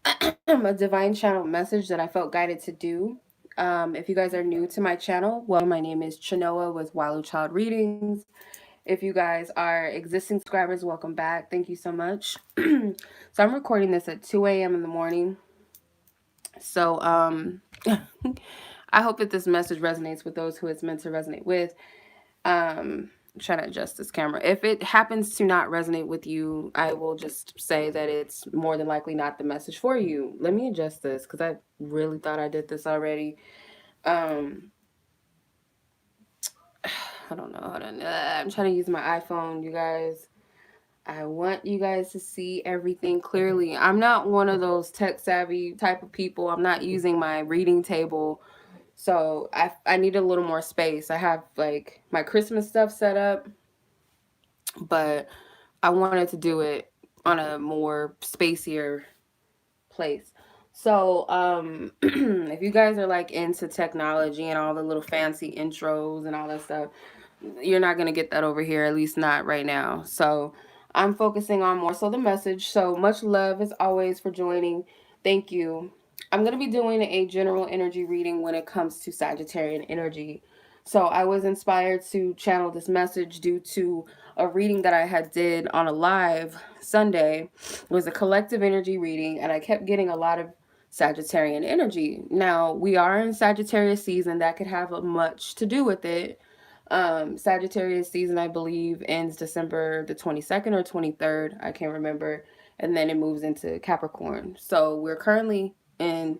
a divine channel message that I felt guided to do. If you guys are new to my channel, well, my name is Chenoa with Walu Child Readings. If you guys are existing subscribers, welcome back. Thank you so much. So I'm recording this at 2 a.m. in the morning. So I hope that this message resonates with those who it's meant to resonate with. I'm trying to adjust this camera. If it happens to not resonate with you, I will just say that it's more than likely not the message for you. Let me adjust this because I really thought I did this already. I don't know. Hold on. I'm trying to use my iPhone, you guys. I want you guys to see everything clearly. I'm not one of those tech savvy type of people. I'm not using my reading table. So I need a little more space. I have like my Christmas stuff set up, but I wanted to do it on a more spacier place. So, if you guys are like into technology and all the little fancy intros and all that stuff, you're not going to get that over here, at least not right now. So, I'm focusing on more so the message. So, much love as always for joining. Thank you. I'm going to be doing a general energy reading when it comes to Sagittarian energy. So, I was inspired to channel this message due to a reading that I had did on a live Sunday. It was a collective energy reading, and I kept getting a lot of Sagittarian energy. Now, we are in Sagittarius season. That could have much to do with it. Sagittarius season, I believe, ends December the 22nd or 23rd. I can't remember. And then it moves into Capricorn. So we're currently in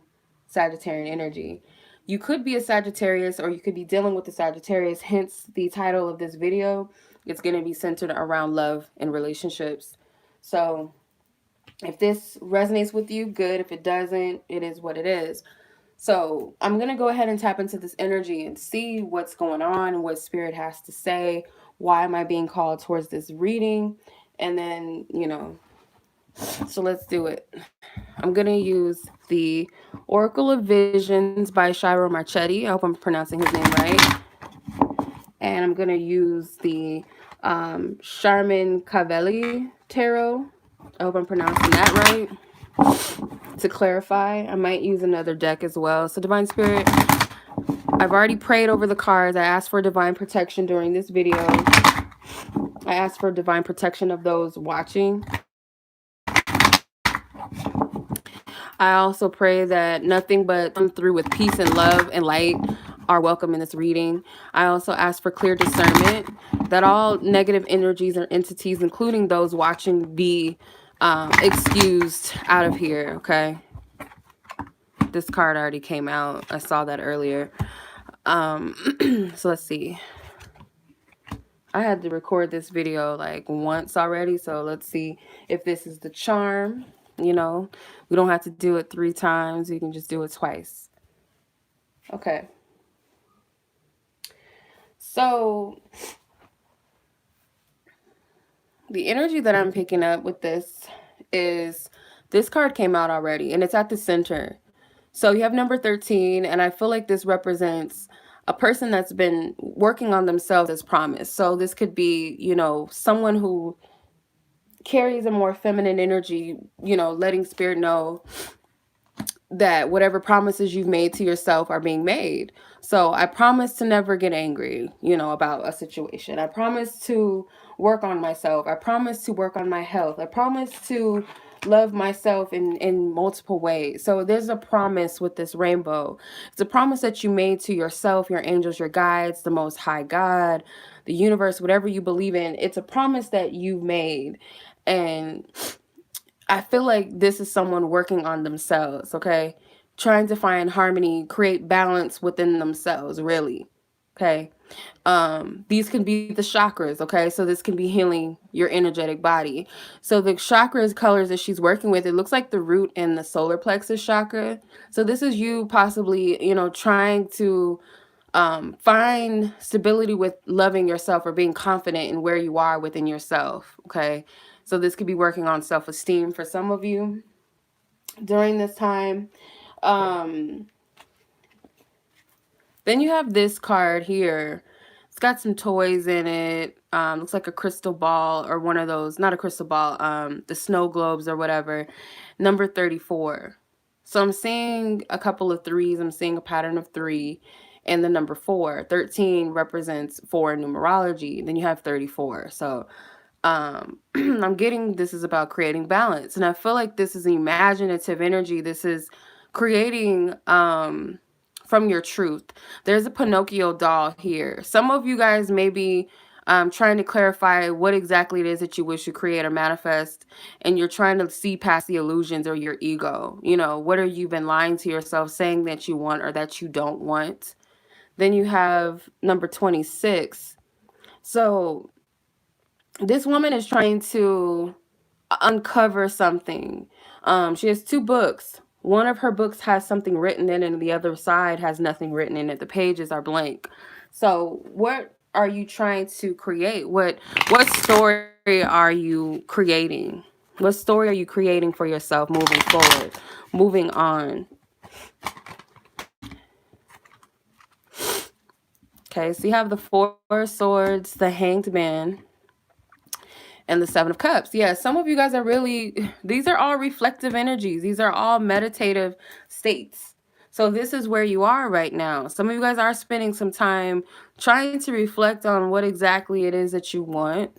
Sagittarian energy. You could be a Sagittarius or you could be dealing with the Sagittarius, hence the title of this video. It's going to be centered around love and relationships. So if this resonates with you, good. If it doesn't, it is what it is. So I'm going to go ahead and tap into this energy and see what's going on, what spirit has to say. Why am I being called towards this reading? And then, so let's do it. I'm going to use the Oracle of Visions by Shiro Marchetti. I hope I'm pronouncing his name right. And I'm going to use the Charmin Cavelli Tarot. I hope I'm pronouncing that right. To clarify, I might use another deck as well. So Divine Spirit, I've already prayed over the cards. I asked for divine protection during this video. I asked for divine protection of those watching. I also pray that nothing but come through with peace and love and light are welcome in this reading. I also ask for clear discernment, that all negative energies or entities, including those watching, be excused out of here, okay? This card already came out. I saw that earlier. So let's see. I had to record this video like once already, so let's see if this is the charm. We don't have to do it 3 times. We can just do it twice. Okay. So the energy that I'm picking up with this is this card came out already, and it's at the center. So you have number 13, and I feel like this represents a person that's been working on themselves as promised. So this could be, someone who carries a more feminine energy, letting spirit know that whatever promises you've made to yourself are being made. So I promise to never get angry, about a situation. I promise to work on myself. I promise to work on my health. I promise to love myself in multiple ways. So there's a promise with this rainbow. It's a promise that you made to yourself, your angels, your guides, the Most High God, the universe, whatever you believe in. It's a promise that you've made. And I feel like this is someone working on themselves, okay? Trying to find harmony, create balance within themselves, really. Okay. These can be the chakras, okay? So this can be healing your energetic body. So the chakras colors that she's working with, it looks like the root and the solar plexus chakra. So this is you possibly, trying to find stability with loving yourself or being confident in where you are within yourself, okay? So this could be working on self-esteem for some of you during this time. Then you have this card here. It's got some toys in it. looks like a crystal ball, or one of those, not a crystal ball, the snow globes or whatever. Number 34. So I'm seeing a couple of threes. I'm seeing a pattern of 3 and the number 4. 13 represents 4 in numerology. Then you have 34. So I'm getting, this is about creating balance. And I feel like this is imaginative energy. This is creating from your truth. There's a Pinocchio doll here. Some of you guys may be trying to clarify what exactly it is that you wish to create or manifest, and you're trying to see past the illusions or your ego. You know, what are you been lying to yourself, saying that you want or that you don't want? Then you have number 26. So this woman is trying to uncover something. She has 2 books. One of her books has something written in it, and the other side has nothing written in it. The pages are blank. So what are you trying to create? What story are you creating? What story are you creating for yourself moving forward, moving on? Okay, so you have the 4 swords, the Hanged Man, and the 7 of Cups. Yeah, some of you guys are really, these are all reflective energies. These are all meditative states. So this is where you are right now. Some of you guys are spending some time trying to reflect on what exactly it is that you want.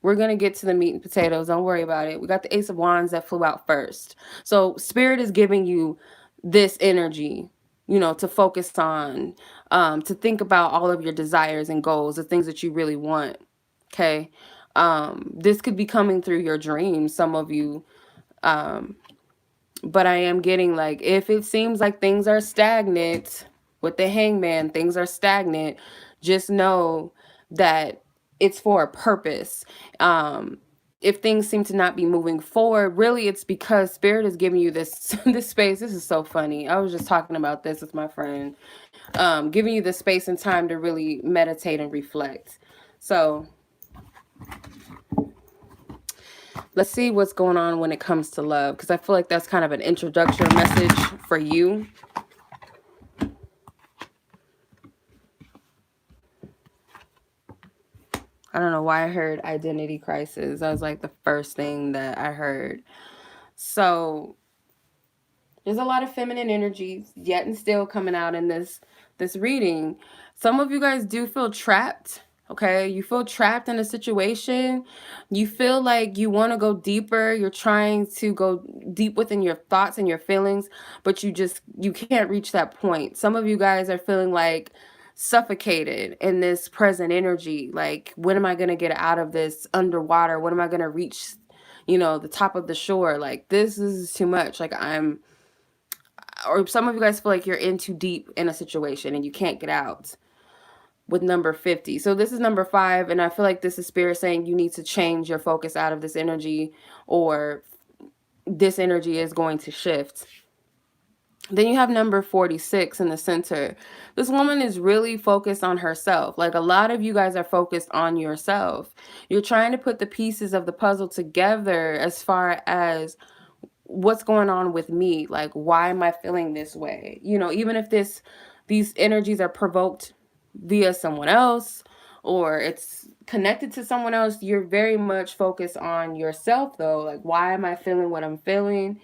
We're going to get to the meat and potatoes. Don't worry about it. We got the Ace of Wands that flew out first. So Spirit is giving you this energy, you know, to focus on, to think about all of your desires and goals, the things that you really want. Okay. This could be coming through your dreams, some of you. But I am getting, like, if it seems like things are stagnant with the Hangman, things are stagnant, just know that it's for a purpose. If things seem to not be moving forward, really it's because Spirit is giving you this this space. This is so funny. I was just talking about this with my friend. Giving you the space and time to really meditate and reflect. So let's see what's going on when it comes to love, because I feel like that's kind of an introductory message for you. I don't know why I heard identity crisis. That was like the first thing that I heard. So there's a lot of feminine energies yet and still coming out in this reading. Some of you guys do feel trapped. Okay, you feel trapped in a situation. You feel like you want to go deeper. You're trying to go deep within your thoughts and your feelings, but you can't reach that point. Some of you guys are feeling like suffocated in this present energy. Like, when am I going to get out of this underwater? When am I going to reach, you know, the top of the shore? Like, this is too much. Like, or some of you guys feel like you're in too deep in a situation and you can't get out. With number 50. So this is number 5, and I feel like this is Spirit saying you need to change your focus out of this energy, or this energy is going to shift. Then you have number 46 in the center. This woman is really focused on herself. Like, a lot of you guys are focused on yourself. You're trying to put the pieces of the puzzle together as far as what's going on with me. Like, why am I feeling this way? You know, even if these energies are provoked via someone else, or it's connected to someone else, you're very much focused on yourself though. Like, why am I feeling what I'm feeling?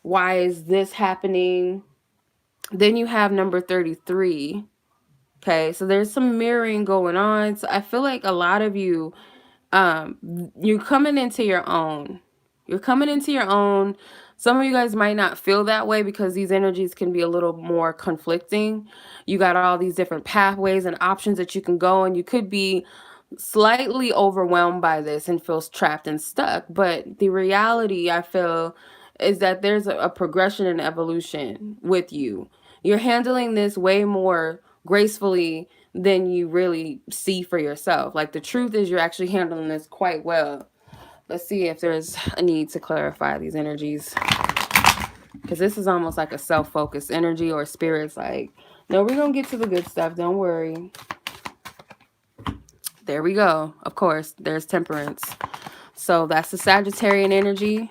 Why is this happening? Then you have number 33. Okay, so there's some mirroring going on. So I feel like a lot of you, you're coming into your own. You're coming into your own. Some of you guys might not feel that way because these energies can be a little more conflicting. You got all these different pathways and options that you can go, and you could be slightly overwhelmed by this and feels trapped and stuck. But the reality, I feel, is that there's a progression and evolution with you. You're handling this way more gracefully than you really see for yourself. Like, the truth is you're actually handling this quite well. Let's see if there's a need to clarify these energies, because this is almost like a self-focused energy, or Spirit's like, no, we're gonna get to the good stuff, don't worry. There we go. Of course, there's Temperance. So that's the Sagittarian energy.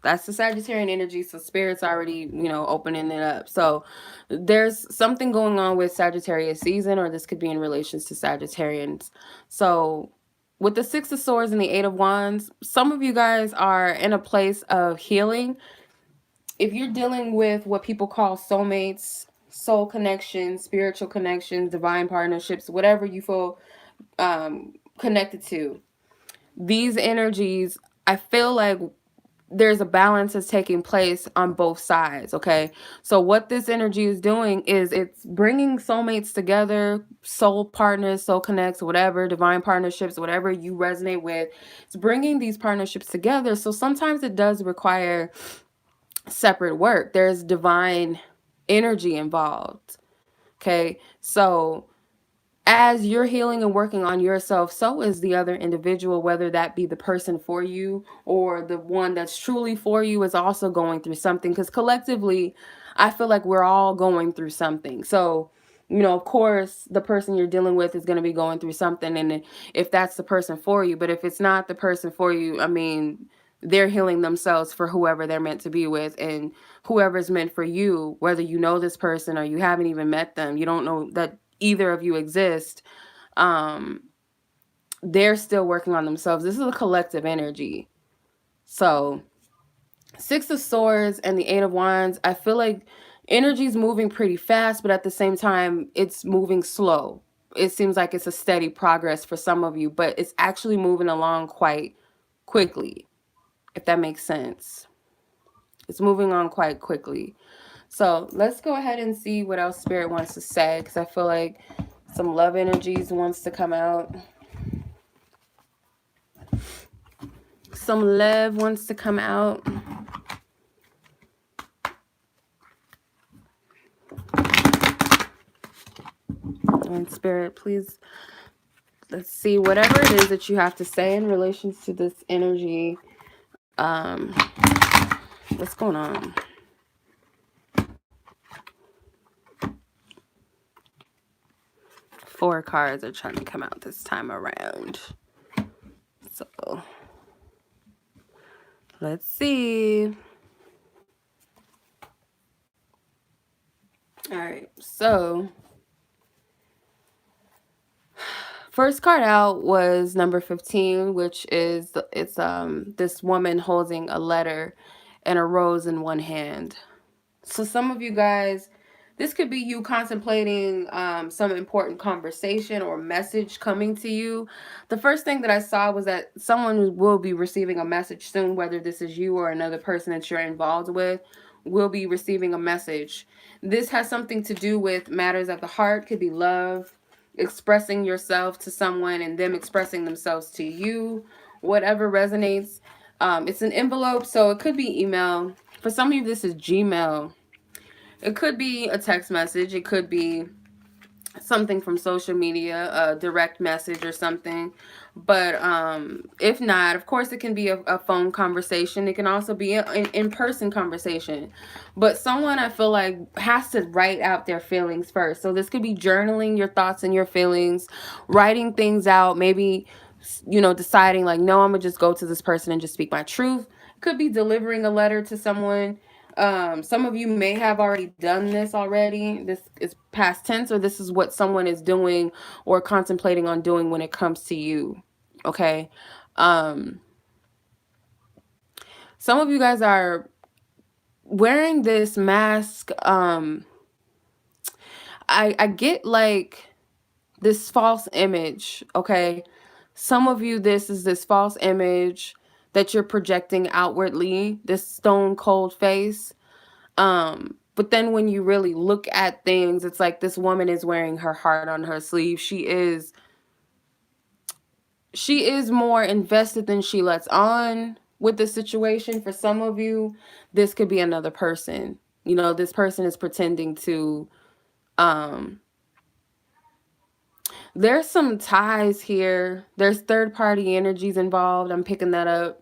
That's the Sagittarian energy. So spirit's already, opening it up. So there's something going on with Sagittarius season, or this could be in relations to Sagittarians. So with the Six of Swords and the Eight of Wands, some of you guys are in a place of healing. If you're dealing with what people call soulmates, soul connections, spiritual connections, divine partnerships, whatever you feel connected to, these energies, I feel like there's a balance that's taking place on both sides. Okay, so what this energy is doing is it's bringing soulmates together, soul partners, soul connects, whatever, divine partnerships, whatever you resonate with. It's bringing these partnerships together. So sometimes it does require separate work. There's divine energy involved. Okay, so as you're healing and working on yourself, so is the other individual, whether that be the person for you or the one that's truly for you is also going through something. Because collectively, I feel like we're all going through something. So, of course, the person you're dealing with is going to be going through something. And if that's the person for you, but if it's not the person for you, I mean, they're healing themselves for whoever they're meant to be with, and whoever's meant for you, whether you know this person or you haven't even met them, you don't know that either of you exist, they're still working on themselves. This is a collective energy. So Six of Swords and the Eight of Wands, I feel like energy is moving pretty fast, but at the same time, it's moving slow. It seems like it's a steady progress for some of you, but it's actually moving along quite quickly, if that makes sense. It's moving on quite quickly. So let's go ahead and see what else Spirit wants to say, because I feel like some love energies wants to come out. Some love wants to come out. And Spirit, please, let's see whatever it is that you have to say in relation to this energy. What's going on? Four cards are trying to come out this time around. So let's see. All right, so first card out was number 15, which is this woman holding a letter and a rose in one hand. So some of you guys, this could be you contemplating some important conversation or message coming to you. The first thing that I saw was that someone will be receiving a message soon, whether this is you or another person that you're involved with, will be receiving a message. This has something to do with matters of the heart, could be love, expressing yourself to someone and them expressing themselves to you, whatever resonates. It's an envelope, so it could be email. For some of you, this is Gmail. It could be a text message. It could be something from social media, a direct message or something. But if not, of course, it can be a phone conversation. It can also be an in-person conversation. But someone, I feel like, has to write out their feelings first. So this could be journaling your thoughts and your feelings, writing things out, maybe, deciding like, no, I'm going to just go to this person and just speak my truth. Could be delivering a letter to someone. Some of you may have already done this already. This is past tense, or this is what someone is doing or contemplating on doing when it comes to you. Okay. Some of you guys are wearing this mask. I get like this false image. Okay. Some of you, this is this false image that you're projecting outwardly, this stone cold face. But then when you really look at things, it's like this woman is wearing her heart on her sleeve. She is more invested than she lets on with the situation. For some of you, this could be another person. This person is pretending to, there's some ties here. There's third party energies involved. I'm picking that up.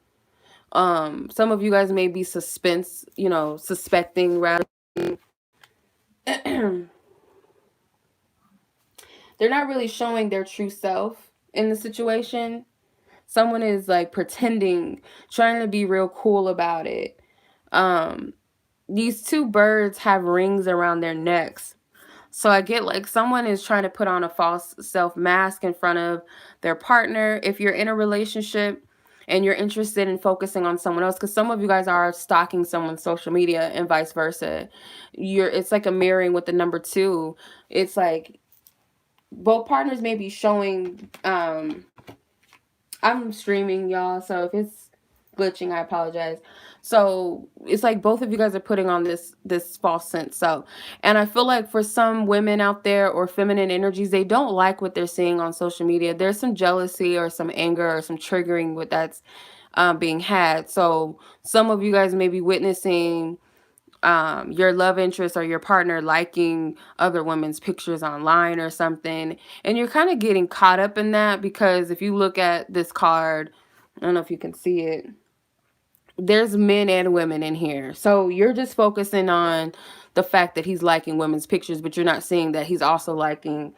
Some of you guys may be suspecting rather. They're not really showing their true self in the situation. Someone is like pretending, trying to be real cool about it. Um, these two birds have rings around their necks. So I get like someone is trying to put on a false self mask in front of their partner. If you're in a relationship and you're interested in focusing on someone else, because some of you guys are stalking someone's social media and vice versa. It's like a mirroring with the number two. It's like both partners may be showing I'm streaming, y'all, so if it's glitching, I apologize. So it's like both of you guys are putting on this false sense. So, and I feel like for some women out there or feminine energies, they don't like what they're seeing on social media. There's some jealousy or some anger or some triggering with that's being had. So some of you guys may be witnessing your love interest or your partner liking other women's pictures online or something, and you're kind of getting caught up in that because if you look at this card, I don't know if you can see it, there's men and women in here. So you're just focusing on the fact that he's liking women's pictures, but you're not seeing that he's also liking,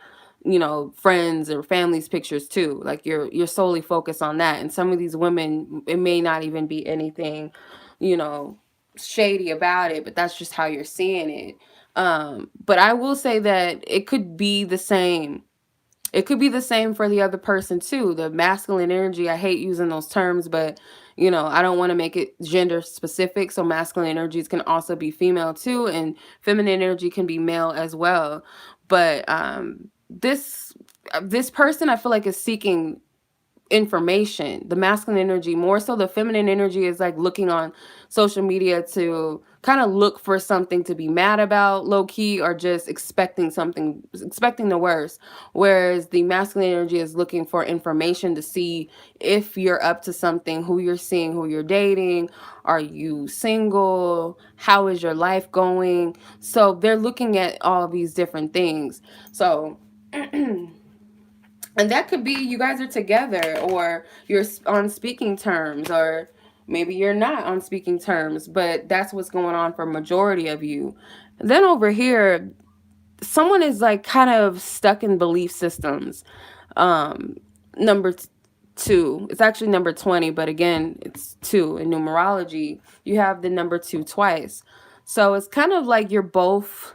friends or family's pictures too. Like you're solely focused on that. And some of these women, it may not even be anything, you know, shady about it, but that's just how you're seeing it. But I will say that it could be the same. It could be the same for the other person too. The masculine energy, I hate using those terms, but I don't want to make it gender specific. So masculine energies can also be female too, and feminine energy can be male as well. But this person I feel like is seeking information. The masculine energy, more so the feminine energy, is like looking on social media to kind of look for something to be mad about low key, or just expecting something, expecting the worst, whereas the masculine energy is looking for information to see if you're up to something, who you're seeing, who you're dating, are you single, how is your life going. So they're looking at all these different things. So and that could be you guys are together, or you're on speaking terms, or maybe you're not on speaking terms, but that's what's going on for majority of you. Then over here, someone is like kind of stuck in belief systems. Um, number two, it's actually number 20, but again, it's two in numerology. You have the number two twice. So it's kind of like you're both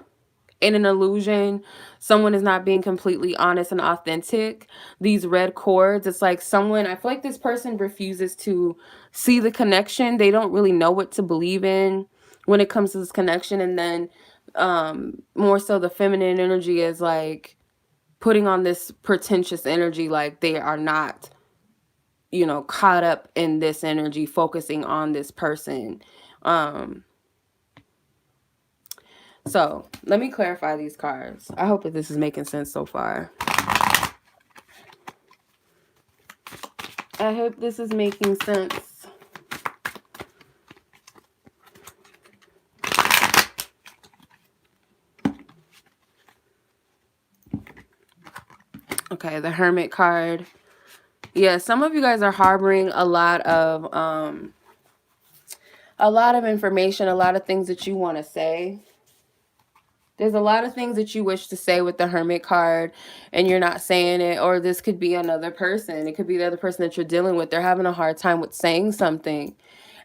in an illusion. Someone is not being completely honest and authentic. These red cords, it's like someone, I feel like this person refuses to see the connection. They don't really know what to believe in when it comes to this connection. And then more so the feminine energy is like putting on this pretentious energy, like they are not caught up in this energy, focusing on this person. So let me clarify these cards. I hope that this is making sense so far. I hope this is making sense. Okay, the Hermit card. Yeah, some of you guys are harboring a lot of information, a lot of things that you want to say. There's a lot of things that you wish to say with the Hermit card and you're not saying it. Or this could be another person. It could be the other person that you're dealing with. They're having a hard time with saying something.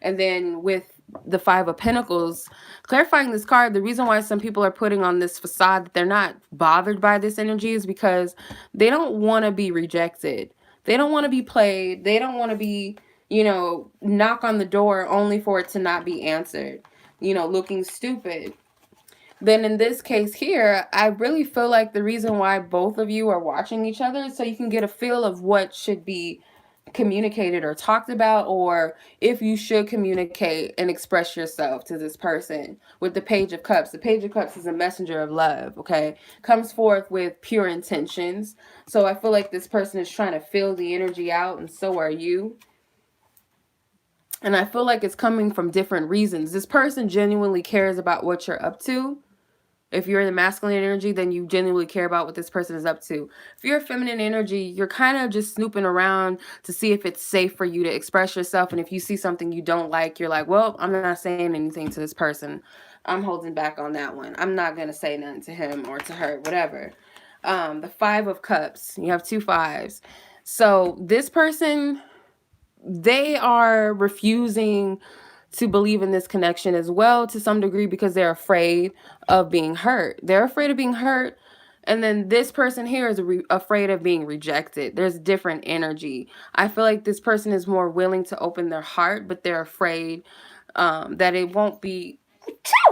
And then with the Five of Pentacles, clarifying this card, the reason why some people are putting on this facade that they're not bothered by this energy is because they don't want to be rejected. They don't want to be played. They don't want to be, knock on the door only for it to not be answered, looking stupid. Then in this case here, I really feel like the reason why both of you are watching each other is so you can get a feel of what should be communicated or talked about, or if you should communicate and express yourself to this person. With the Page of Cups, the Page of Cups is a messenger of love, okay? Comes forth with pure intentions. So I feel like this person is trying to fill the energy out, and so are you. And I feel like it's coming from different reasons. This person genuinely cares about what you're up to. If you're the masculine energy, then you genuinely care about what this person is up to. If you're a feminine energy, you're kind of just snooping around to see if it's safe for you to express yourself. And if you see something you don't like, you're like, well, I'm not saying anything to this person. I'm holding back on that one. I'm not going to say nothing to him or to her, whatever. The Five of Cups. You have two fives. So this person, they are refusing to believe in this connection as well to some degree because they're afraid of being hurt. They're afraid of being hurt. And then this person here is afraid of being rejected. There's different energy. I feel like this person is more willing to open their heart, but they're afraid that it won't be,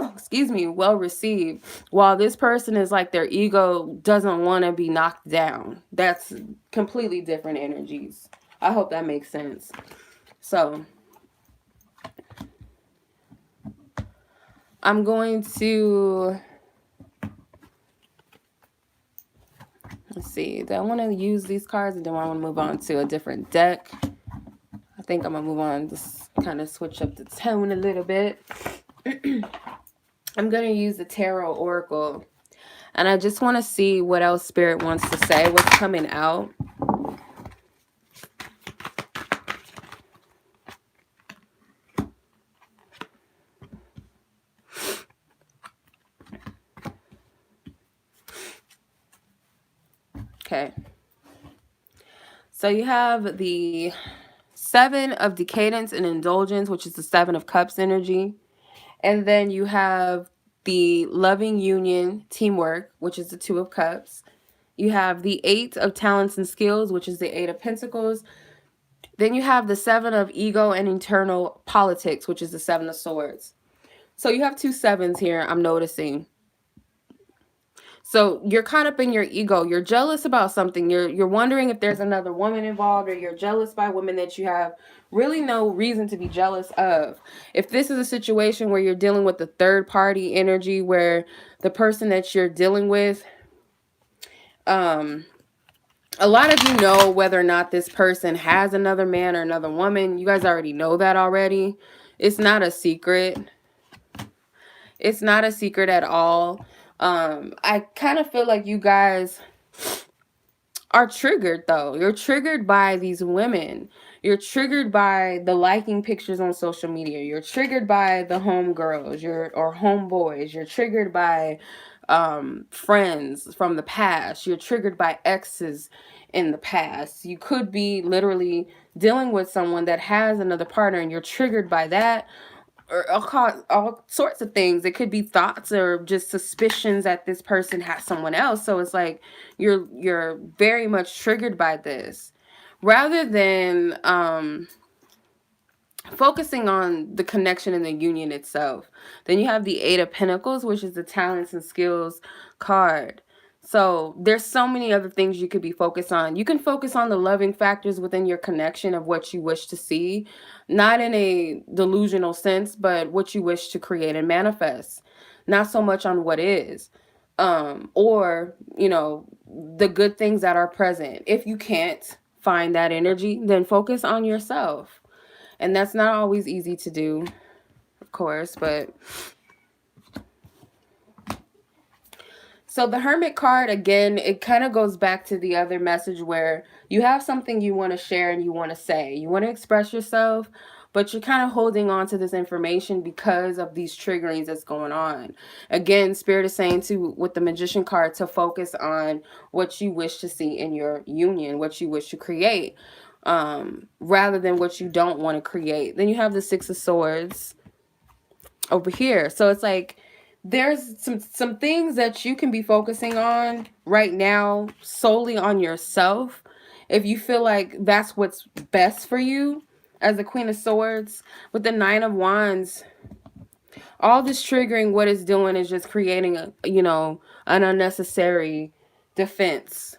excuse me, well received. While this person is like their ego doesn't want to be knocked down. That's completely different energies. I hope that makes sense. So I'm going to, let's see, do I want to use these cards or do I want to move on to a different deck? I think I'm going to move on, just kind of switch up the tone a little bit. I'm going to use the Tarot Oracle. And I just want to see what else Spirit wants to say, what's coming out. Okay. So you have the Seven of Decadence and Indulgence, which is the Seven of Cups energy. And then you have the Loving Union, Teamwork, which is the Two of Cups. You have the Eight of Talents and Skills, which is the Eight of Pentacles. Then you have the Seven of Ego and Internal Politics, which is the Seven of Swords. So you have two sevens here, I'm noticing. So you're caught up in your ego. You're jealous about something. You're wondering if there's another woman involved, or you're jealous by women that you have really no reason to be jealous of. If this is a situation where you're dealing with the third party energy, where the person that you're dealing with, a lot of you know whether or not this person has another man or another woman. You guys already know that already. It's not a secret. It's not a secret at all. I kind of feel like you guys are triggered though. You're triggered by these women. You're triggered by the liking pictures on social media. You're triggered by the homegirls, or homeboys. You're triggered by friends from the past. You're triggered by exes in the past. You could be literally dealing with someone that has another partner and you're triggered by that. Or all sorts of things. It could be thoughts or just suspicions that this person has someone else. So it's like you're very much triggered by this, rather than focusing on the connection and the union itself. Then you have the Eight of Pentacles, which is the Talents and Skills card. So there's so many other things you could be focused on. You can focus on the loving factors within your connection of what you wish to see, not in a delusional sense, but what you wish to create and manifest, not so much on what is, or, you know, the good things that are present. If you can't find that energy, then focus on yourself. And that's not always easy to do, of course, but so the Hermit card, again, it kind of goes back to the other message where you have something you want to share and you want to say. You want to express yourself, but you're kind of holding on to this information because of these triggerings that's going on. Again, Spirit is saying with the Magician card, to focus on what you wish to see in your union, what you wish to create, rather than what you don't want to create. Then you have the Six of Swords over here. So it's like, there's some things that you can be focusing on right now solely on yourself, if you feel like that's what's best for you, as the Queen of Swords. With the Nine of Wands, all this triggering, what it's doing is just creating an unnecessary defense,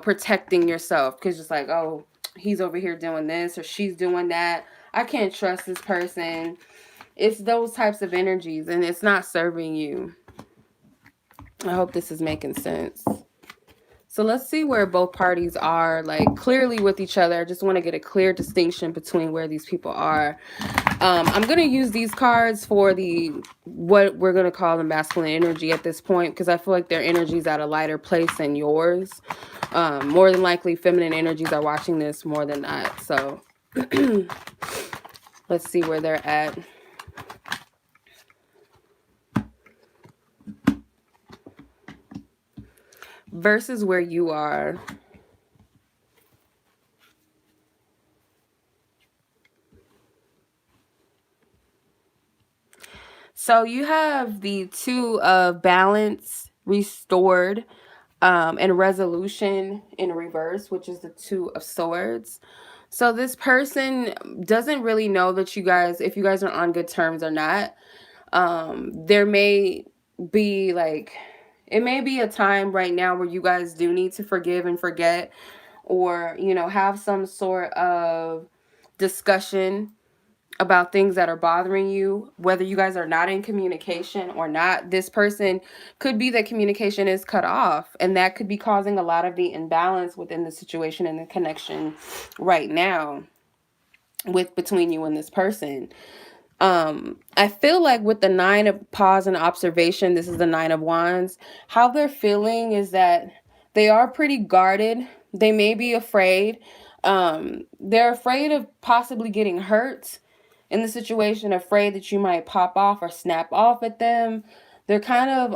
protecting yourself, because it's like, oh, he's over here doing this or she's doing that, I can't trust this person. It's those types of energies, and it's not serving you. I hope this is making sense. So let's see where both parties are, like, clearly with each other. I just want to get a clear distinction between where these people are. I'm going to use these cards for what we're going to call the masculine energy at this point, because I feel like their energy is at a lighter place than yours. More than likely, feminine energies are watching this more than that. So let's see where they're at. Versus where you are. So you have the two of balance restored, and resolution in reverse, which is the two of swords. So this person doesn't really know that you guys, if you guys are on good terms or not. There may be like, it may be a time right now where you guys do need to forgive and forget, or, have some sort of discussion about things that are bothering you, whether you guys are not in communication or not. This person could be that communication is cut off, and that could be causing a lot of the imbalance within the situation and the connection right now with between you and this person. I feel like with the nine of pause and observation, this is the nine of wands, how they're feeling is that they are pretty guarded. They may be afraid. They're afraid of possibly getting hurt in the situation, afraid that you might pop off or snap off at them. They're kind of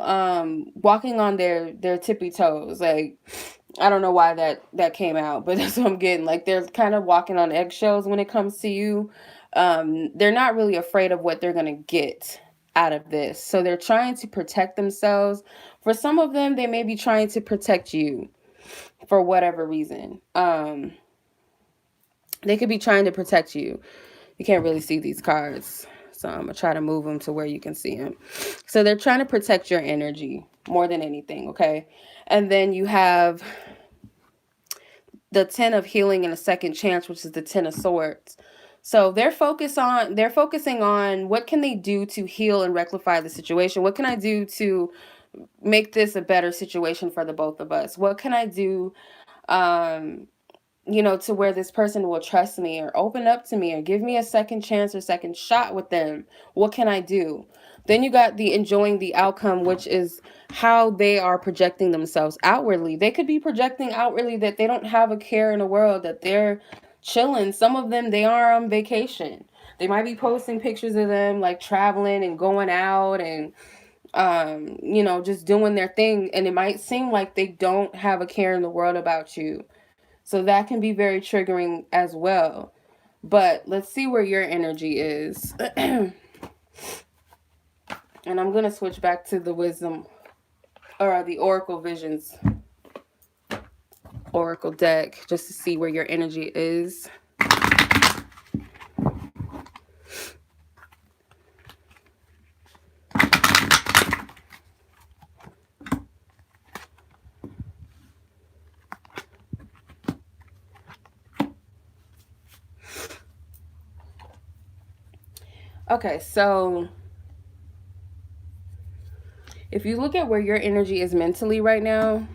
walking on their tippy toes. Like, I don't know why that came out, but that's what I'm getting. Like, they're kind of walking on eggshells when it comes to you. They're not really afraid of what they're going to get out of this. So they're trying to protect themselves. For some of them, they may be trying to protect you for whatever reason. They could be trying to protect you. You can't really see these cards, so I'm going to try to move them to where you can see them. So they're trying to protect your energy more than anything, okay? And then you have the 10 of healing and a second chance, which is the 10 of swords. So they're focusing on what can they do to heal and rectify the situation? What can I do to make this a better situation for the both of us? What can I do to where this person will trust me or open up to me or give me a second chance or second shot with them? What can I do? Then you got the enjoying the outcome, which is how they are projecting themselves outwardly. They could be projecting outwardly that they don't have a care in the world, that they're chilling. Some of them, they are on vacation. They might be posting pictures of them like traveling and going out and just doing their thing. And it might seem like they don't have a care in the world about you. So that can be very triggering as well. But let's see where your energy is. And I'm going to switch back to the wisdom or the Oracle Visions Oracle deck just to see where your energy is. Okay, so if you look at where your energy is mentally right now,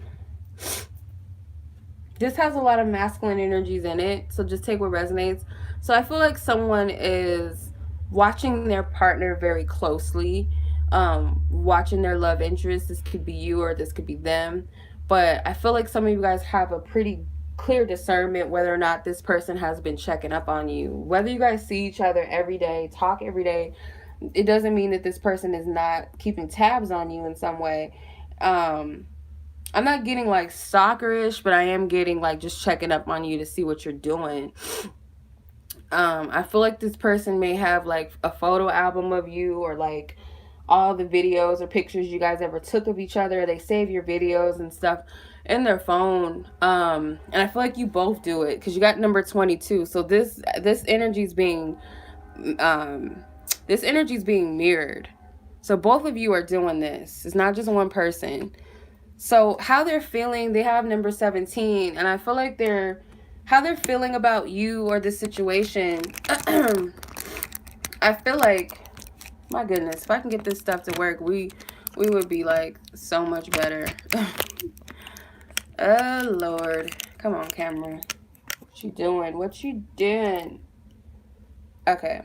this has a lot of masculine energies in it, so just take what resonates. So I feel like someone is watching their partner very closely, watching their love interest. This could be you or this could be them, but I feel like some of you guys have a pretty clear discernment whether or not this person has been checking up on you. Whether you guys see each other every day, talk every day, it doesn't mean that this person is not keeping tabs on you in some way. I'm not getting like stalkerish, but I am getting like just checking up on you to see what you're doing. I feel like this person may have like a photo album of you, or like all the videos or pictures you guys ever took of each other. They save your videos and stuff in their phone. And I feel like you both do it because you got number 22. So this energy is being mirrored. So both of you are doing this. It's not just one person. So how they're feeling, they have number 17, and I feel like how they're feeling about you or the situation. I feel like, my goodness, if I can get this stuff to work, we would be like so much better. Oh Lord, come on, camera, what you doing? What you doing? Okay,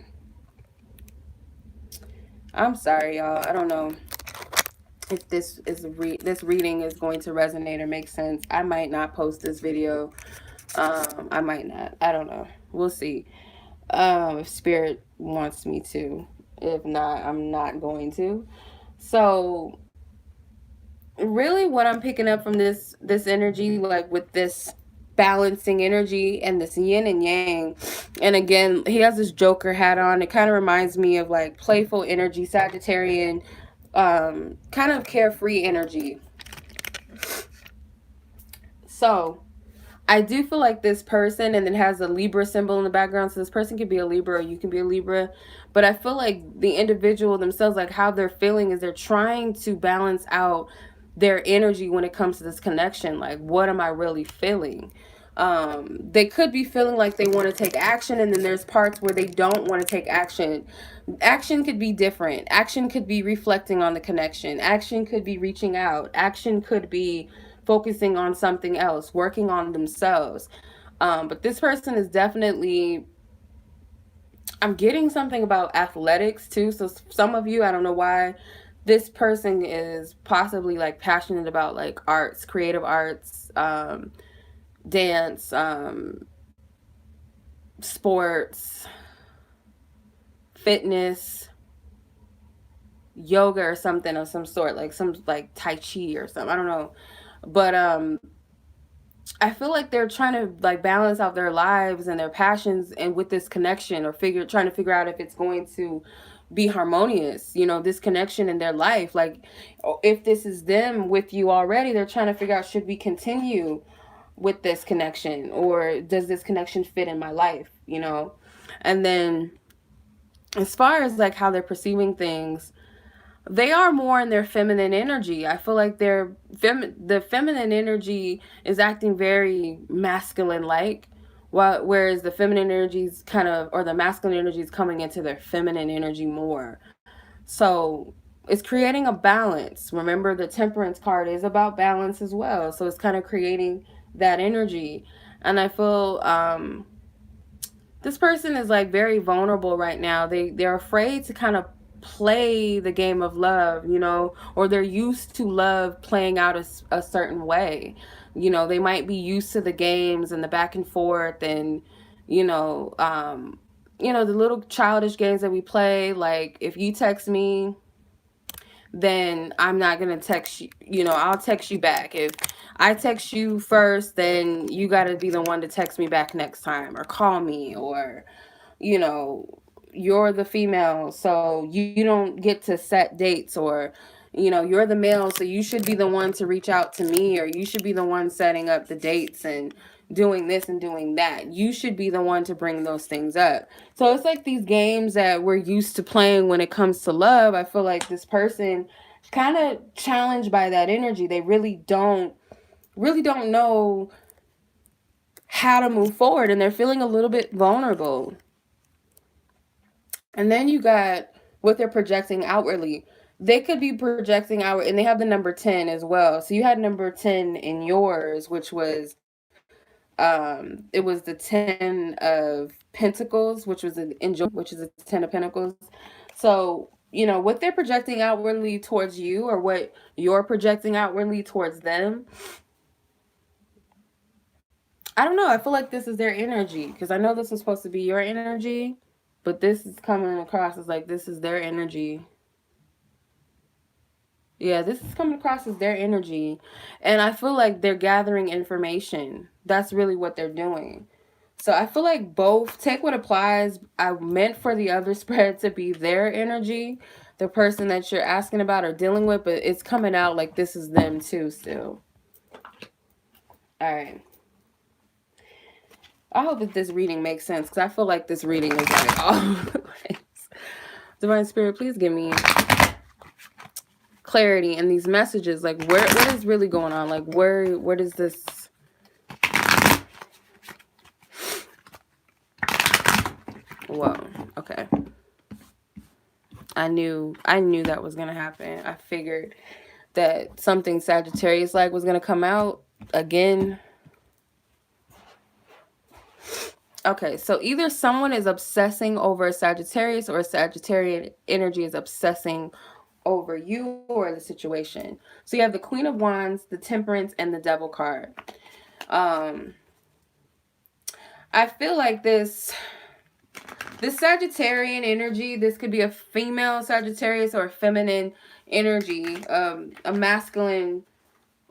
I'm sorry, y'all. I don't know if this reading is going to resonate or make sense. I might not post this video. I might not. I don't know. We'll see. If spirit wants me to. If not, I'm not going to. So really what I'm picking up from this energy, like with this balancing energy and this yin and yang. And again, he has this Joker hat on. It kind of reminds me of like playful energy, Sagittarian, kind of carefree energy. So I do feel like this person, and it has a Libra symbol in the background. So this person could be a Libra, or you can be a Libra. But I feel like the individual themselves, like how they're feeling, is they're trying to balance out their energy when it comes to this connection. Like, what am I really feeling? They could be feeling like they want to take action, and then there's parts where they don't want to take action. Action could be different. Action could be reflecting on the connection. Action could be reaching out. Action could be focusing on something else, working on themselves. But this person is definitely, I'm getting something about athletics too. So some of you, I don't know why, this person is possibly like passionate about like arts, creative arts, dance, sports, fitness, yoga or something of some sort, like some like Tai Chi or something. I don't know. But I feel like they're trying to like balance out their lives and their passions and with this connection, or trying to figure out if it's going to be harmonious, this connection in their life. Like, if this is them with you already, they're trying to figure out, should we continue with this connection, or does this connection fit in my life, And then as far as like how they're perceiving things, they are more in their feminine energy. I feel like the feminine energy is acting very masculine like, whereas the feminine energy is or the masculine energy is coming into their feminine energy more. So it's creating a balance. Remember, the Temperance card is about balance as well. So it's kind of creating that energy. And I feel this person is like very vulnerable right now. They're afraid to kind of play the game of love, or they're used to love playing out a certain way. They might be used to the games and the back and forth, and the little childish games that we play. Like, if you text me, then I'm not going to text you, I'll text you back. If I text you first, then you got to be the one to text me back next time, or call me, or, you're the female, so you don't get to set dates, or, you're the male, so you should be the one to reach out to me, or you should be the one setting up the dates and doing this and doing that. You should be the one to bring those things up. So it's like these games that we're used to playing when it comes to love. I feel like this person is kind of challenged by that energy. They really don't know how to move forward, and they're feeling a little bit vulnerable. And then you got what they're projecting outwardly. They could be projecting outward, and they have the number 10 as well. So you had number 10 in yours, which was it was the 10 of Pentacles, which was which is a 10 of Pentacles. So, what they're projecting outwardly towards you, or what you're projecting outwardly towards them, I don't know. I feel like this is their energy, because I know this is supposed to be your energy, but this is coming across as like this is their energy. Yeah, this is coming across as their energy. And I feel like they're gathering information. That's really what they're doing. So I feel like both, take what applies. I meant for the other spread to be their energy, the person that you're asking about or dealing with, but it's coming out like this is them too still. All right. I hope that this reading makes sense, because I feel like this reading is like all over the place. Divine Spirit, please give me clarity in these messages. Like, what is really going on? Like, where does this... Whoa, okay. I knew that was gonna happen. I figured that something Sagittarius like was gonna come out again. Okay, so either someone is obsessing over a Sagittarius, or a Sagittarian energy is obsessing over you or the situation. So you have the Queen of Wands, the Temperance, and the Devil card. I feel like this Sagittarian energy, this could be a female Sagittarius or a feminine energy, a masculine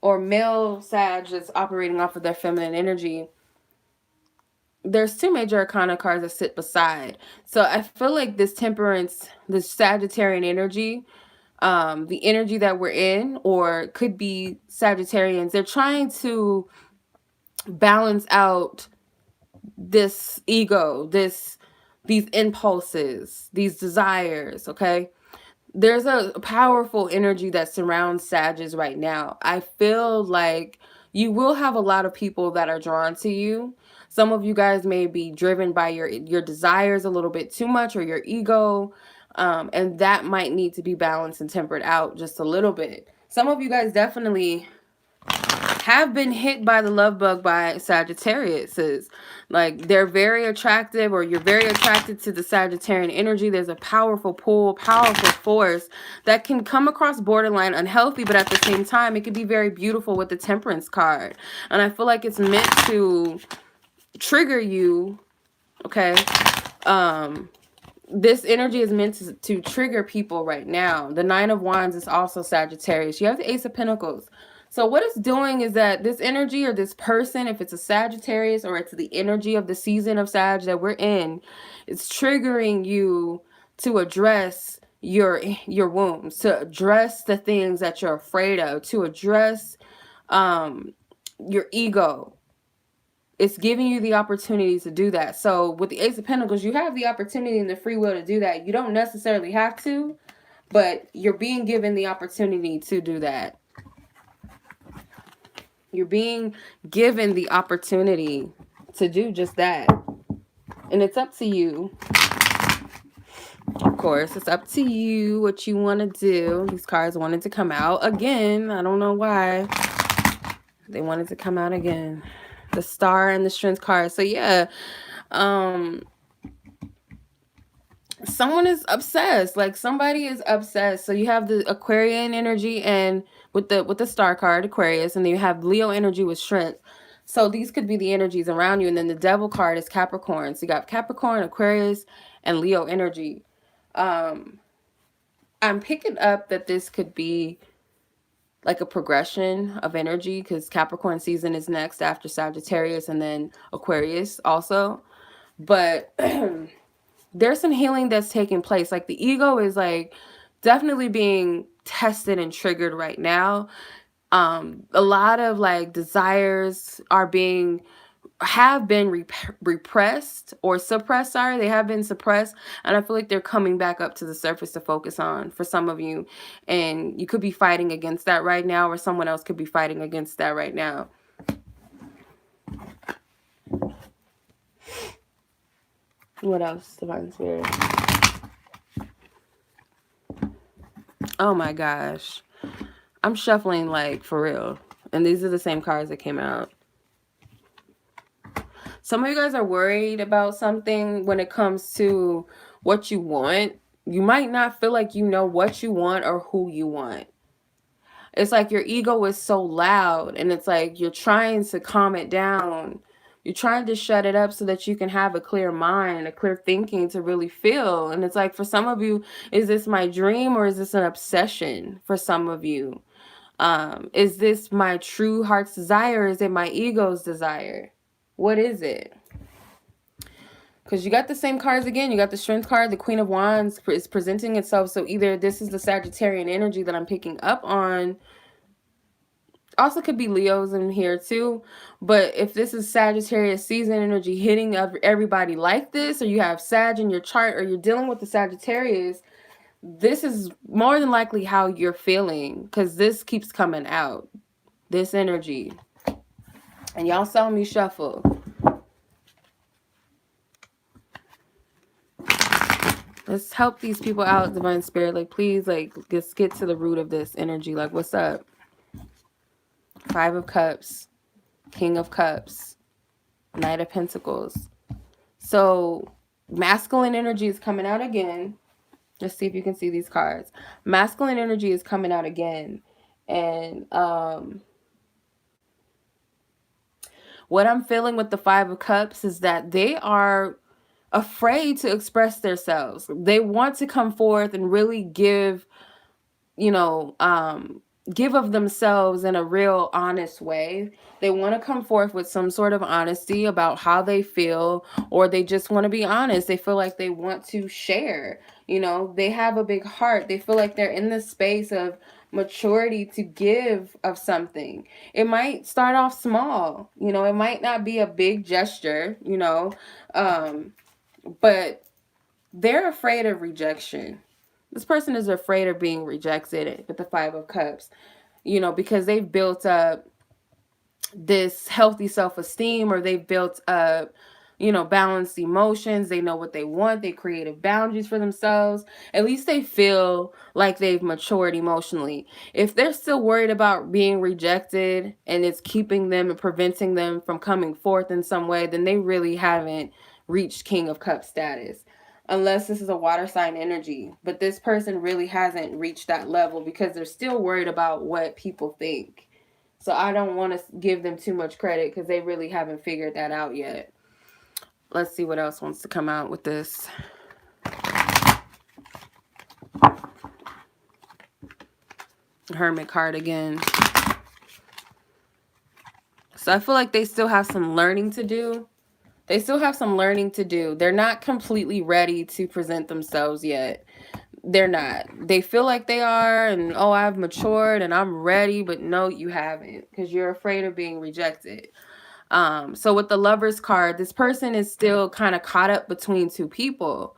or male Sag that's operating off of their feminine energy. there's two major arcana cards that sit beside. So I feel like this temperance, this Sagittarian energy, the energy that we're in, or could be Sagittarians, they're trying to balance out this ego, these impulses, these desires, okay? There's a powerful energy that surrounds Sages right now. I feel like you will have a lot of people that are drawn to you. Some of you guys may be driven by your desires a little bit too much, or your ego, and that might need to be balanced and tempered out just a little bit. Some of you guys definitely have been hit by the love bug by Sagittarius. Like, they're very attractive, or you're very attracted to the Sagittarian energy. There's a powerful pull, powerful force that can come across borderline unhealthy, but at the same time, it can be very beautiful with the Temperance card. And I feel like it's meant to trigger you, okay? This energy is meant to trigger people right now. The Nine of Wands is also Sagittarius. You have the Ace of Pentacles. So what it's doing is that this energy, or this person, if it's a Sagittarius, or it's the energy of the season of Sag that we're in, it's triggering you to address your wounds, to address the things that you're afraid of, to address your ego. It's giving you the opportunity to do that. So with the Ace of Pentacles, you have the opportunity and the free will to do that. You don't necessarily have to, but you're being given the opportunity to do that. You're being given the opportunity to do just that. And it's up to you. Of course, it's up to you what you want to do. These cards wanted to come out again. I don't know why. They wanted to come out again. The Star and the Strength card. So yeah, someone is obsessed. Like, somebody is obsessed. So you have the Aquarian energy, and with the Star card, Aquarius, and then you have Leo energy with Strength. So these could be the energies around you. And then the Devil card is Capricorn. So you got Capricorn, Aquarius, and Leo energy. I'm picking up that this could be like a progression of energy, because Capricorn season is next after Sagittarius, and then Aquarius also. But there's some healing that's taking place. Like, the ego is like definitely being tested and triggered right now. A lot of like desires have been repressed or suppressed. Sorry, they have been suppressed, and I feel like they're coming back up to the surface to focus on for some of you. And you could be fighting against that right now, or someone else could be fighting against that right now. What else, Divine Spirit? Oh my gosh. I'm shuffling like for real. And these are the same cards that came out. Some of you guys are worried about something when it comes to what you want. You might not feel like you know what you want or who you want. It's like your ego is so loud, and it's like you're trying to calm it down. You're trying to shut it up so that you can have a clear mind, a clear thinking to really feel. And it's like, for some of you, is this my dream, or is this an obsession for some of you? Is this my true heart's desire, or is it my ego's desire? What is it? Because you got the same cards again. You got the Strength card. The Queen of Wands is presenting itself. So either this is the Sagittarian energy that I'm picking up on. Also could be Leos in here too. But if this is Sagittarius season energy hitting everybody like this, or you have Sag in your chart, or you're dealing with the Sagittarius, this is more than likely how you're feeling, because this keeps coming out. This energy. And y'all saw me shuffle. Let's help these people out, Divine Spirit. Like, please, like, just get to the root of this energy. Like, what's up? Five of Cups, King of Cups, Knight of Pentacles. So masculine energy is coming out again. Let's see if you can see these cards. Masculine energy is coming out again. And what I'm feeling with the Five of Cups is that they are afraid to express themselves. They want to come forth and really give, you know, give of themselves in a real honest way. They want to come forth with some sort of honesty about how they feel, or they just want to be honest. They feel like they want to share. You know, they have a big heart. They feel like they're in the space of maturity to give of something. It might start off small, you know, it might not be a big gesture, you know, but they're afraid of rejection. This person is afraid of being rejected with the Five of Cups, you know, because they've built up this healthy self-esteem, or they've built up, you know, balanced emotions. They know what they want. They created boundaries for themselves. At least they feel like they've matured emotionally. If they're still worried about being rejected and it's keeping them and preventing them from coming forth in some way, then they really haven't reached King of Cups status. Unless this is a water sign energy. But this person really hasn't reached that level because they're still worried about what people think. So I don't want to give them too much credit because they really haven't figured that out yet. Let's see what else wants to come out with this. Hermit card again. So I feel like they still have some learning to do. They still have some learning to do. They're not completely ready to present themselves yet. They're not. They feel like they are, and oh, I've matured and I'm ready, but no, you haven't, because you're afraid of being rejected. So with the Lovers card, this person is still kind of caught up between two people,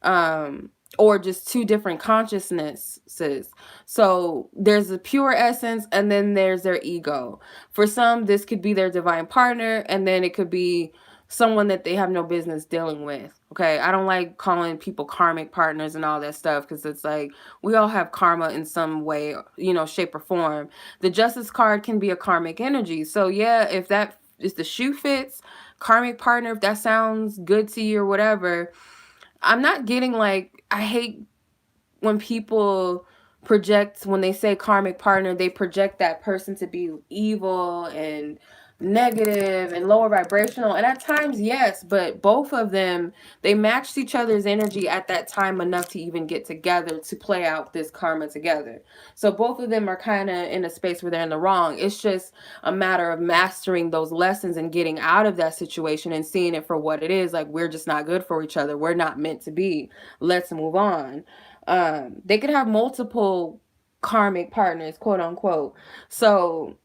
or just two different consciousnesses. So there's a pure essence, and then there's their ego. For some, this could be their divine partner, and then it could be someone that they have no business dealing with. Okay, I don't like calling people karmic partners and all that stuff, because it's like we all have karma in some way, you know, shape or form. The Justice card can be a karmic energy. So yeah, if the shoe fits, karmic partner, if that sounds good to you or whatever. I'm not getting, like, I hate when people project, when they say karmic partner, they project that person to be evil and negative and lower vibrational. And at times, yes, but both of them, they matched each other's energy at that time enough to even get together to play out this karma together. So both of them are kind of in a space where they're in the wrong. It's just a matter of mastering those lessons and getting out of that situation and seeing it for what it is. Like, we're just not good for each other. We're not meant to be. Let's move on. They could have multiple karmic partners, quote unquote. So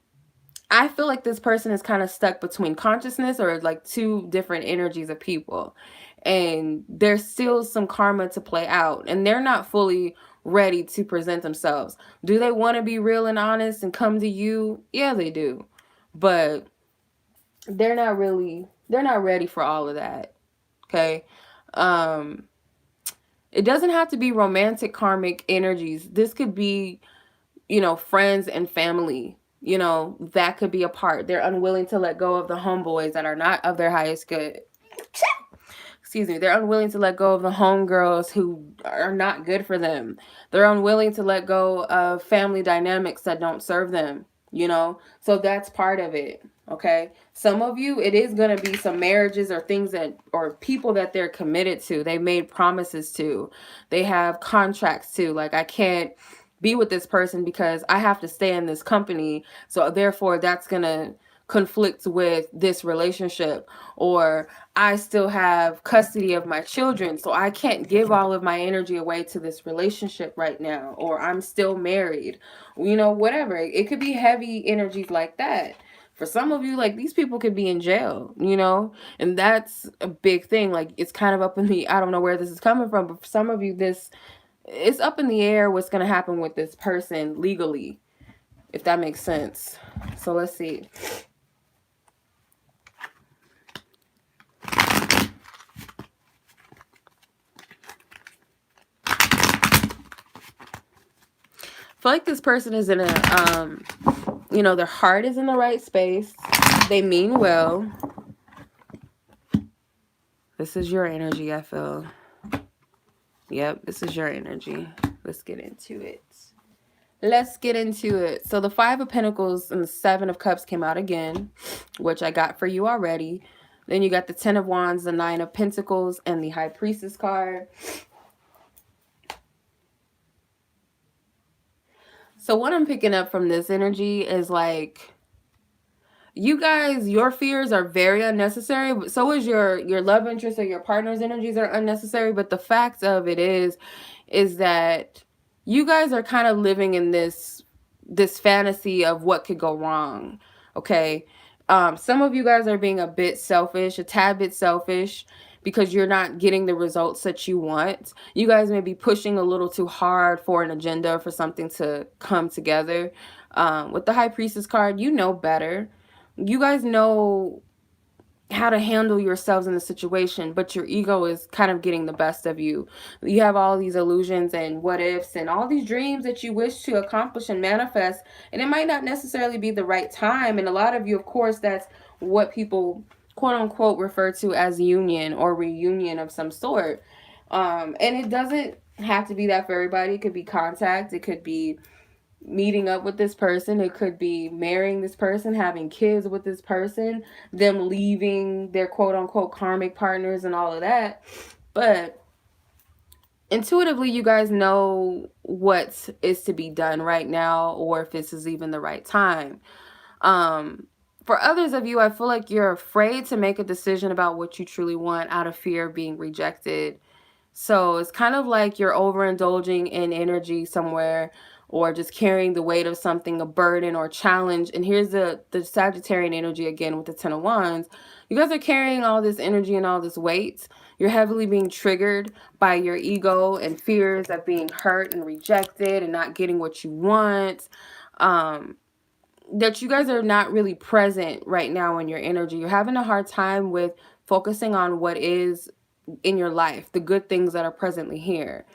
I feel like this person is kind of stuck between consciousness, or like two different energies of people. And there's still some karma to play out. And they're not fully ready to present themselves. Do they want to be real and honest and come to you? Yeah, they do. But they're not ready for all of that. Okay. It doesn't have to be romantic karmic energies. This could be, you know, friends and family. You know, that could be a part. They're unwilling to let go of the homeboys that are not of their highest good. Excuse me. They're unwilling to let go of the homegirls who are not good for them. They're unwilling to let go of family dynamics that don't serve them, you know? So that's part of it. Okay. Some of you, it is going to be some marriages or things that, or people that they're committed to. They made promises to. They have contracts to. Like, I can't be with this person because I have to stay in this company. So therefore, that's going to conflict with this relationship. Or I still have custody of my children, so I can't give all of my energy away to this relationship right now. Or I'm still married. You know, whatever. It could be heavy energies like that. For some of you, like, these people could be in jail, you know, and that's a big thing. Like, it's kind of up in the, I don't know where this is coming from, but for some of you, it's up in the air what's going to happen with this person legally, if that makes sense. So let's see. I feel like this person is in a, you know, their heart is in the right space. They mean well. This is your energy, I feel. Yep, this is your energy. Let's get into it. Let's get into it. So the Five of Pentacles and the Seven of Cups came out again, which I got for you already. Then you got the Ten of Wands, the Nine of Pentacles, and the High Priestess card. So what I'm picking up from this energy is like, you guys, your fears are very unnecessary, but so is your love interest or your partner's energies are unnecessary. But the fact of it is that you guys are kind of living in this fantasy of what could go wrong. Okay. Some of you guys are being a bit selfish, a tad bit selfish, because you're not getting the results that you want. You guys may be pushing a little too hard for an agenda, for something to come together. With the High Priestess card, you know better. You guys know how to handle yourselves in the situation, but your ego is kind of getting the best of you. You have all these illusions and what ifs and all these dreams that you wish to accomplish and manifest, and it might not necessarily be the right time. And a lot of you, of course, that's what people quote unquote refer to as union or reunion of some sort. And it doesn't have to be that for everybody. It could be contact, it could be meeting up with this person, it could be marrying this person, having kids with this person, them leaving their quote unquote karmic partners and all of that. But intuitively, you guys know what is to be done right now, or if this is even the right time. For others of you, I feel like you're afraid to make a decision about what you truly want out of fear of being rejected. So it's kind of like you're overindulging in energy somewhere, or just carrying the weight of something, a burden or challenge. And here's the Sagittarian energy again with the Ten of Wands. You guys are carrying all this energy and all this weight. You're heavily being triggered by your ego and fears of being hurt and rejected and not getting what you want. That you guys are not really present right now in your energy. You're having a hard time with focusing on what is in your life, the good things that are presently here.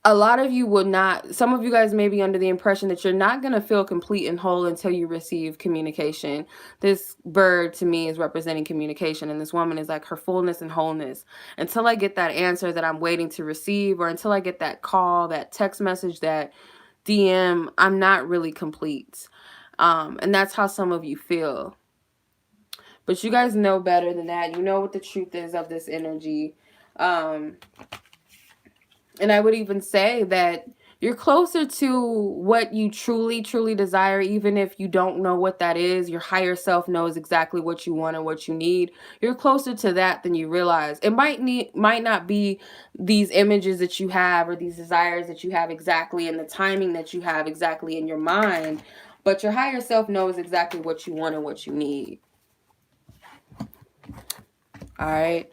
A lot of you would not, some of you guys may be under the impression that you're not going to feel complete and whole until you receive communication. This bird to me is representing communication, and this woman is like her fullness and wholeness. Until I get that answer that I'm waiting to receive, or until I get that call, that text message, that DM, I'm not really complete. And that's how some of you feel. But you guys know better than that. You know what the truth is of this energy. And I would even say that you're closer to what you truly, truly desire, even if you don't know what that is. Your higher self knows exactly what you want and what you need. You're closer to that than you realize. It might not be these images that you have or these desires that you have exactly in the timing that you have exactly in your mind, but your higher self knows exactly what you want and what you need. All right.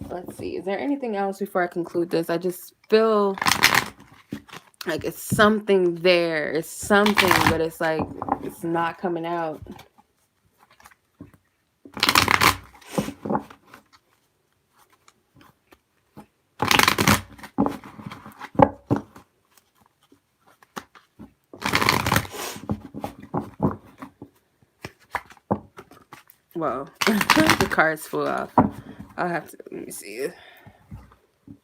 Let's see. Is there anything else before I conclude this? I just feel like it's something there. It's something, but it's like it's not coming out. Whoa. The cards flew off. I'll have to, let me see.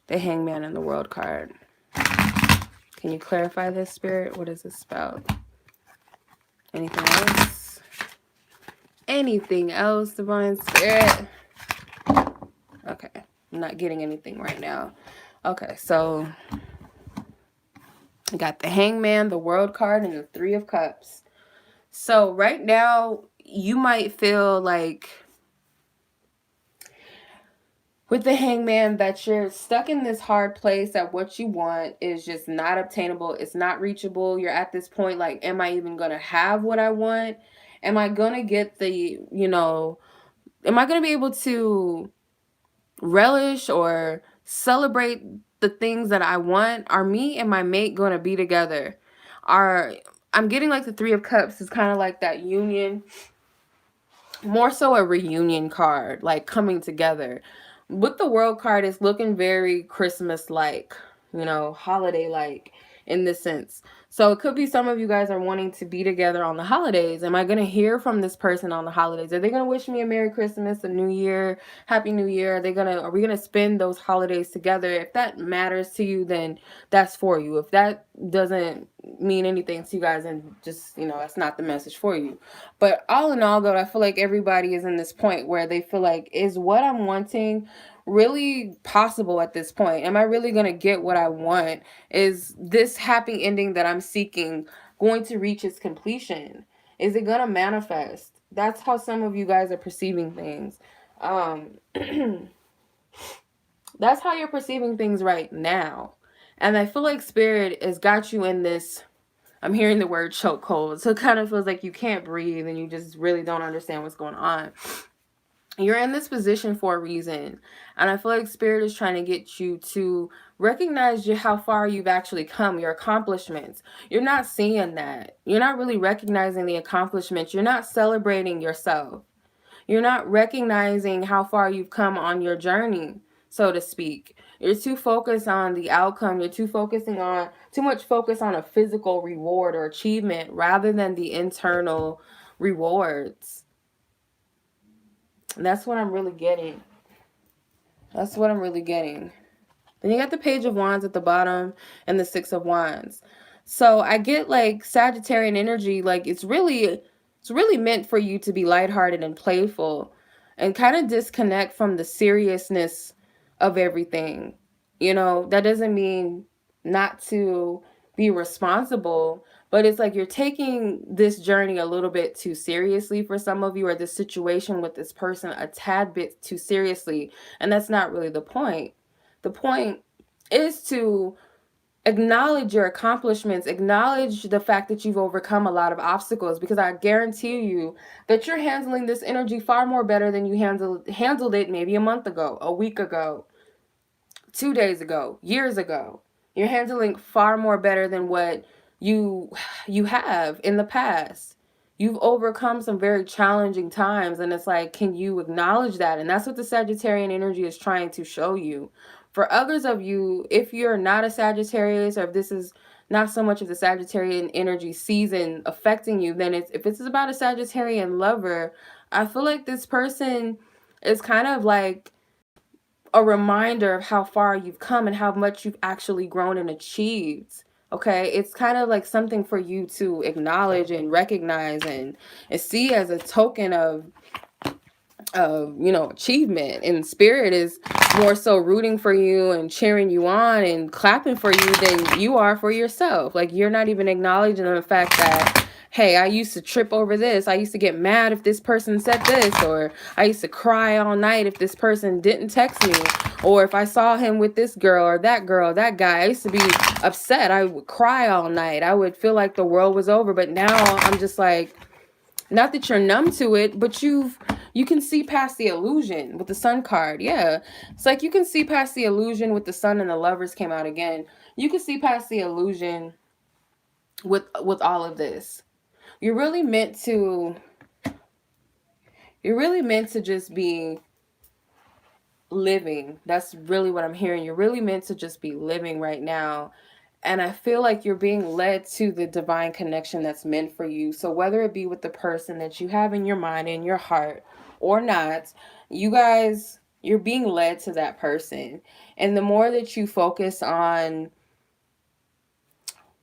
The Hangman and the World card. Can you clarify this, Spirit? What is this about? Anything else? Anything else, Divine Spirit? Okay. I'm not getting anything right now. Okay, so I got the Hangman, the World card, and the Three of Cups. So right now, you might feel like with the Hangman that you're stuck in this hard place, that what you want is just not obtainable. It's not reachable. You're at this point like, am I even going to have what I want? Am I going to get the, am I going to be able to relish or celebrate the things that I want? Are me and my mate going to be together? I'm getting like the Three of Cups is kind of like that union, more so a reunion card, like coming together. With the World card, it's looking very Christmas-like, holiday-like in this sense. So it could be some of you guys are wanting to be together on the holidays. Am I going to hear from this person on the holidays? Are they going to wish me a Merry Christmas, a New Year, Happy New Year? Are we going to spend those holidays together? If that matters to you, then that's for you. If that doesn't mean anything to you guys, and just, that's not the message for you. But all in all, though, I feel like everybody is in this point where they feel like, is what I'm wanting really possible at this point? Am I really going to get what I want? Is this happy ending that I'm seeking going to reach its completion? Is it going to manifest? That's how some of you guys are perceiving things. That's how you're perceiving things right now. And I feel like spirit has got you in this, I'm hearing the word chokehold. So it kind of feels like you can't breathe and you just really don't understand what's going on. You're in this position for a reason. And I feel like spirit is trying to get you to recognize how far you've actually come, your accomplishments. You're not seeing that. You're not really recognizing the accomplishments. You're not celebrating yourself. You're not recognizing how far you've come on your journey, so to speak. You're too focused on the outcome. You're too much focus on a physical reward or achievement rather than the internal rewards. And that's what I'm really getting. That's what I'm really getting. Then you got the Page of Wands at the bottom and the Six of Wands. So I get like Sagittarian energy, like it's really meant for you to be lighthearted and playful and kind of disconnect from the seriousness of everything. You know, that doesn't mean not to be responsible, but it's like you're taking this journey a little bit too seriously for some of you, or this situation with this person a tad bit too seriously. And that's not really the point. The point is to acknowledge your accomplishments, acknowledge the fact that you've overcome a lot of obstacles, because I guarantee you that you're handling this energy far more better than you handled it maybe a month ago, a week ago, 2 days ago, years ago. You're handling far more better than what you have in the past. You've overcome some very challenging times, and it's like, can you acknowledge that? And that's what the Sagittarian energy is trying to show you. For others of you, if you're not a Sagittarius, or if this is not so much of the Sagittarian energy season affecting you, then if it's about a Sagittarian lover, I feel like this person is kind of like a reminder of how far you've come and how much you've actually grown and achieved. Okay, it's kind of like something for you to acknowledge and recognize and see as a token of achievement. And spirit is more so rooting for you and cheering you on and clapping for you than you are for yourself. Like, you're not even acknowledging the fact that, hey, I used to trip over this. I used to get mad if this person said this, or I used to cry all night if this person didn't text me, or if I saw him with this girl, that guy. I used to be upset. I would cry all night. I would feel like the world was over. But now I'm just like, not that you're numb to it, but you can see past the illusion with the Sun card. Yeah, it's like you can see past the illusion with the Sun, and the Lovers came out again. You can see past the illusion with all of this. You're really meant to just be living. That's really what I'm hearing. You're really meant to just be living right now. And I feel like you're being led to the divine connection that's meant for you. So whether it be with the person that you have in your mind, in your heart, or not, you're being led to that person. And the more that you focus on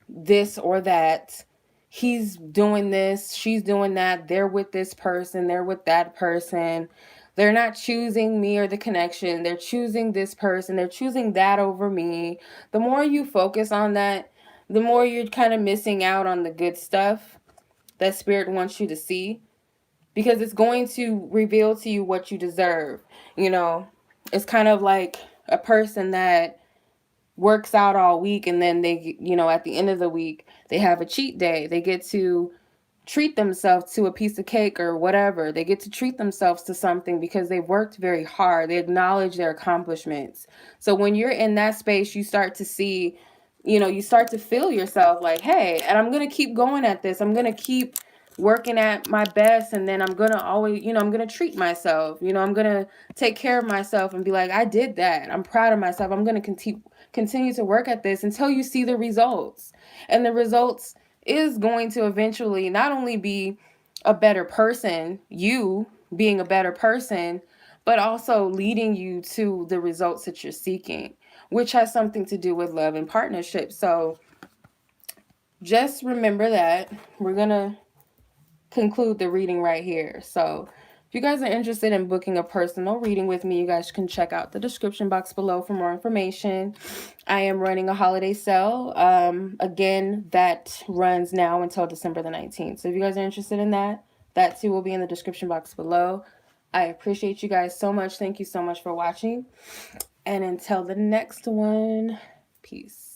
this or that, he's doing this, she's doing that, they're with this person, they're with that person, they're not choosing me or the connection, they're choosing this person, they're choosing that over me. The more you focus on that, the more you're kind of missing out on the good stuff that spirit wants you to see, because it's going to reveal to you what you deserve. It's kind of like a person that works out all week, and then they, at the end of the week, they have a cheat day. They get to treat themselves to a piece of cake or whatever. They get to treat themselves to something because they worked very hard. They acknowledge their accomplishments. So when you're in that space, you start to see, you start to feel yourself like, hey, and I'm going to keep going at this. I'm going to keep working at my best, and then I'm going to always, I'm going to treat myself. I'm going to take care of myself and be like, I did that. I'm proud of myself. I'm going to continue to work at this until you see the results. And the results is going to eventually not only be a better person, you being a better person, but also leading you to the results that you're seeking, which has something to do with love and partnership. So just remember that. We're going to conclude the reading right here. So If you guys are interested in booking a personal reading with me, you guys can check out the description box below for more information. I am running a holiday sale. Again, that runs now until December the 19th. So if you guys are interested in that, that too will be in the description box below. I appreciate you guys so much. Thank you so much for watching. And until the next one, peace.